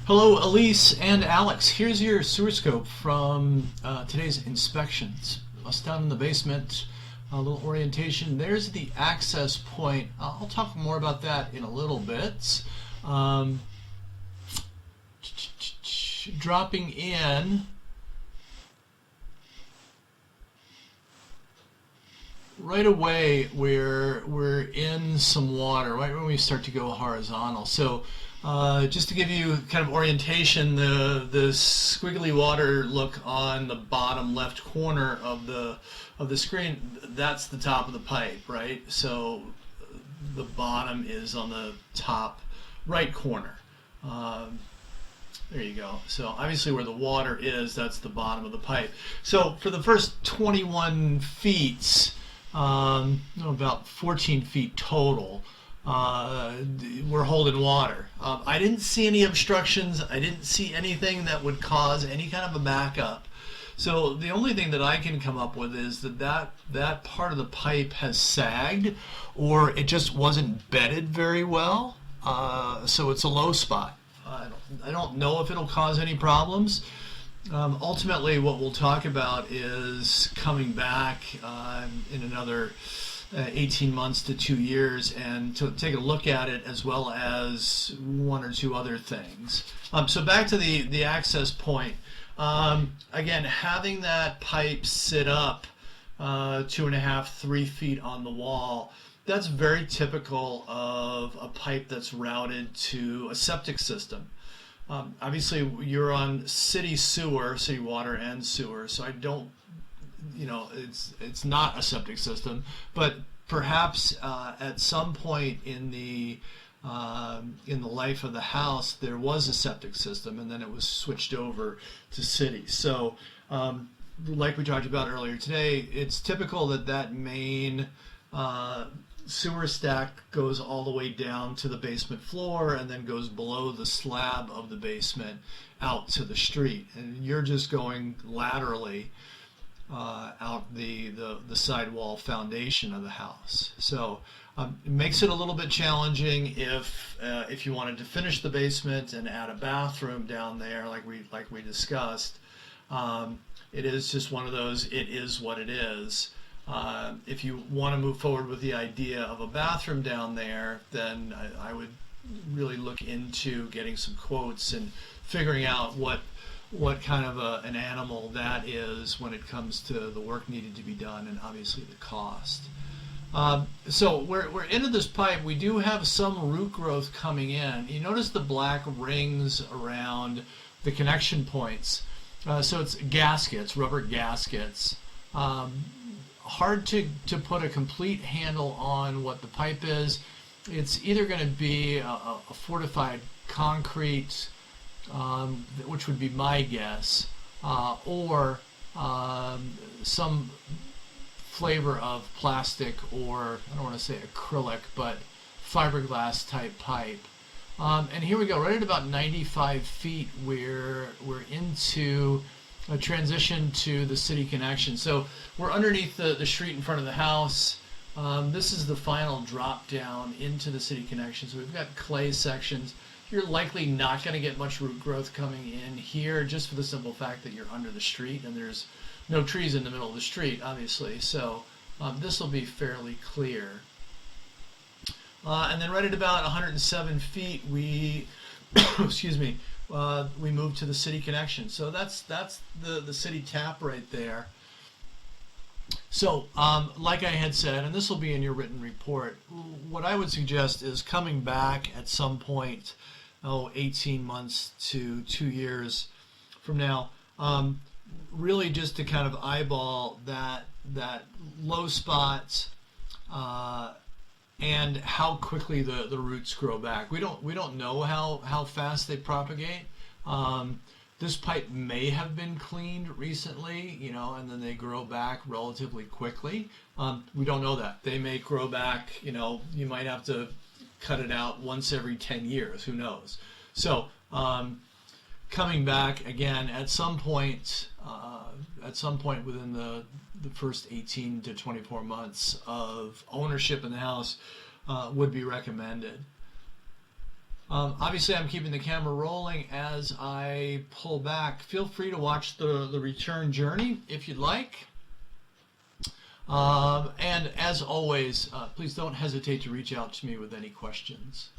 Hello, Elise and Alex. Here's your sewer scope from today's inspections. Us down in the basement, a little orientation. There's the access point. I'll talk more about that in a little bit. Dropping in. Right away, we're in some water, right when we start to go horizontal. So just to give you kind of orientation, the squiggly water look on the bottom left corner of the screen, that's the top of the pipe, right? So the bottom is on the top right corner. There you go. So obviously where the water is, that's the bottom of the pipe. So for the first 21 feet, about 14 feet total, we're holding water. I didn't see any obstructions. I didn't see anything that would cause any kind of a backup. So the only thing that I can come up with is that part of the pipe has sagged, or it just wasn't bedded very well. So it's a low spot. I don't know if it'll cause any problems. Ultimately, what we'll talk about is coming back in another 18 months to 2 years and to take a look at it, as well as one or two other things. So back to the access point. Again, having that pipe sit up 2.5, 3 feet on the wall, that's very typical of a pipe that's routed to a septic system. Obviously, you're on city sewer, city water and sewer, so I don't, it's not a septic system, but perhaps at some point in the life of the house, there was a septic system, and then it was switched over to city. So, like we talked about earlier today, it's typical that main sewer stack goes all the way down to the basement floor and then goes below the slab of the basement out to the street, and you're just going laterally out the sidewall foundation of the house. So it makes it a little bit challenging if you wanted to finish the basement and add a bathroom down there, like we discussed. It is just one of those, it is what it is. If you want to move forward with the idea of a bathroom down there, then I would really look into getting some quotes and figuring out what kind of an animal that is when it comes to the work needed to be done, and obviously the cost. So we're into this pipe. We do have some root growth coming in. You notice the black rings around the connection points. So it's gaskets, rubber gaskets. Hard to put a complete handle on what the pipe is. It's either going to be a fortified concrete, which would be my guess, or some flavor of plastic, or I don't want to say acrylic, but fiberglass type pipe. And here we go, right at about 95 feet, we're into a transition to the city connection. So we're underneath the street in front of the house. This is the final drop down into the city connection. So we've got clay sections. You're likely not going to get much root growth coming in here, just for the simple fact that you're under the street and there's no trees in the middle of the street, obviously. So this will be fairly clear. And then right at about 107 feet, we, excuse me, we move to the city connection. So that's the city tap right there. So like I had said, and this will be in your written report, what I would suggest is coming back at some point, 18 months to 2 years from now, really just to kind of eyeball that low spot and how quickly the roots grow back. We don't know how fast they propagate. This pipe may have been cleaned recently, and then they grow back relatively quickly. We don't know that. They may grow back, you might have to cut it out once every 10 years, who knows. So coming back again at some point within the first 18 to 24 months of ownership in the house would be recommended. Obviously, I'm keeping the camera rolling as I pull back. Feel free to watch the return journey if you'd like. And as always, please don't hesitate to reach out to me with any questions.